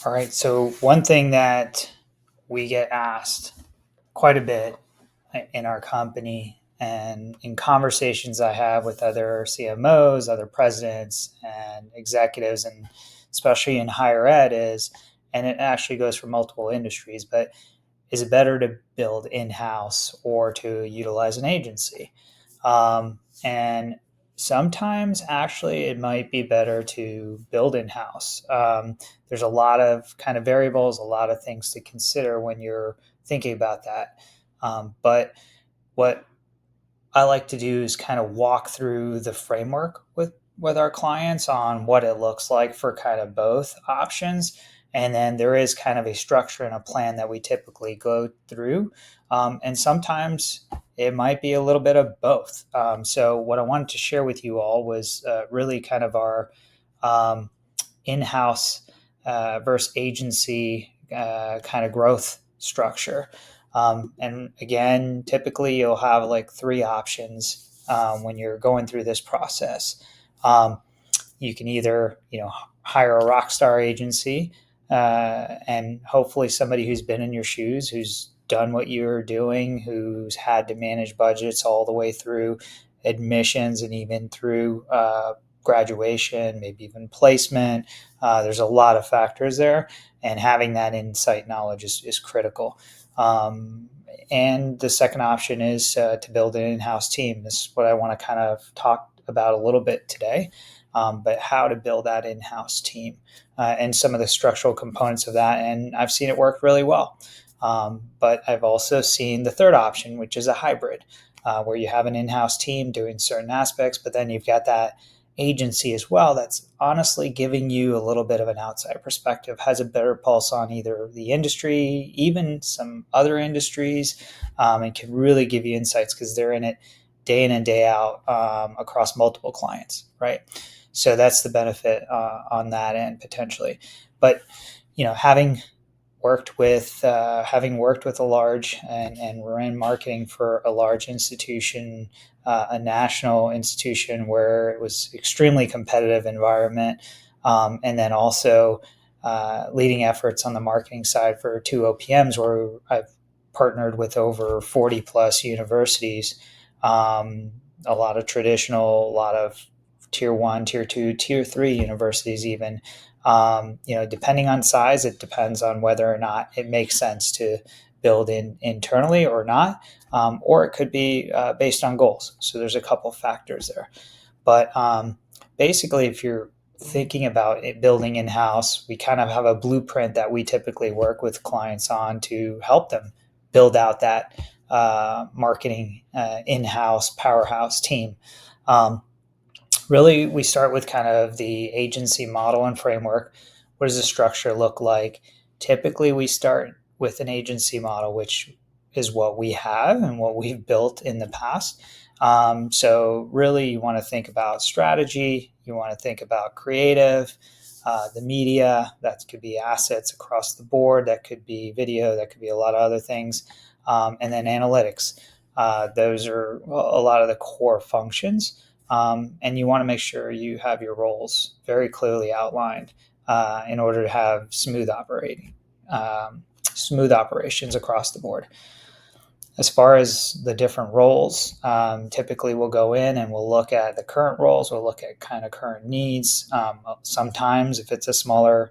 All right. So, one thing that we get asked quite a bit in our company and in conversations I have with other CMOs, other presidents, and executives, and especially in higher ed, is, and it actually goes for multiple industries, but is it better to build in house or to utilize an agency? And sometimes actually it might be better to build in house. There's a lot of kind of variables, a lot of things to consider when you're thinking about that. But what I like to do is kind of walk through the framework with our clients on what it looks like for kind of both options. And then there is kind of a structure and a plan that we typically go through. And sometimes it might be a little bit of both. So, what I wanted to share with you all was really kind of our um, in house versus agency kind of growth structure. And again, typically you'll have like three options when you're going through this process. Um, you can either, hire a rock star agency and hopefully somebody who's been in your shoes, who's done what you're doing, who's had to manage budgets all the way through admissions and even through graduation, maybe even placement. There's a lot of factors there, and having that insight knowledge is critical. And the second option is to build an in-house team. This is what I want to kind of talk about a little bit today, but how to build that in-house team and some of the structural components of that. And I've seen it work really well. But I've also seen the third option, which is a hybrid, where you have an in-house team doing certain aspects, but then you've got that agency as well that's honestly giving you a little bit of an outside perspective, has a better pulse on either the industry, even some other industries, and can really give you insights because they're in it day in and day out across multiple clients, right? So that's the benefit on that end potentially. But having worked with a large and we're in marketing for a large institution, a national institution where it was extremely competitive environment, and then also leading efforts on the marketing side for two OPMs where I've partnered with over 40 plus universities, a lot of traditional, a lot of tier one, tier two, tier three universities even. Depending on size, it depends on whether or not it makes sense to build in internally or not, or it could be based on goals. So there's a couple factors there. But basically, if you're thinking about it building in house, we kind of have a blueprint that we typically work with clients on to help them build out that marketing in house powerhouse team. Um, Really, we start with kind of the agency model and framework. What does the structure look like? Typically, we start with an agency model, which is what we have and what we've built in the past. So, really, you want to think about strategy, you want to think about creative, the media, that could be assets across the board, that could be video, that could be a lot of other things, and then analytics. Those are a lot of the core functions. And you want to make sure you have your roles very clearly outlined in order to have smooth operations across the board. As far as the different roles, typically we'll go in and we'll look at the current roles. We'll look at kind of current needs. Sometimes, if it's a smaller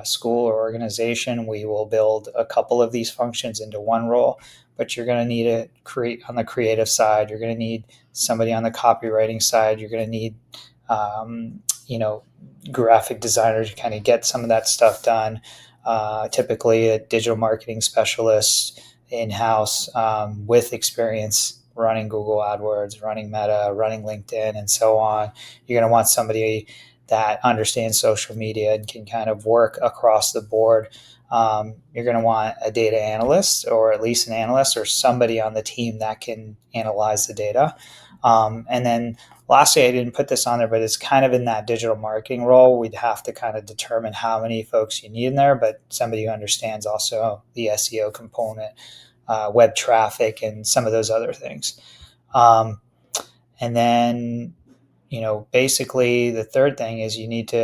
school or organization, we will build a couple of these functions into one role. But you're going to need to create on the creative side. You're going to need somebody on the copywriting side. You're going to need, um, you know, graphic designers to kind of get some of that stuff done. Typically, a digital marketing specialist in house with experience running Google AdWords, running Meta, running LinkedIn, and so on. You're going to want somebody that understands social media and can kind of work across the board. You're going to want a data analyst or at least an analyst or somebody on the team that can analyze the data. And then lastly, I didn't put this on there, but it's kind of in that digital marketing role. We'd have to kind of determine how many folks you need in there, but somebody who understands also the SEO component, web traffic, and some of those other things. And then, basically the third thing is you need to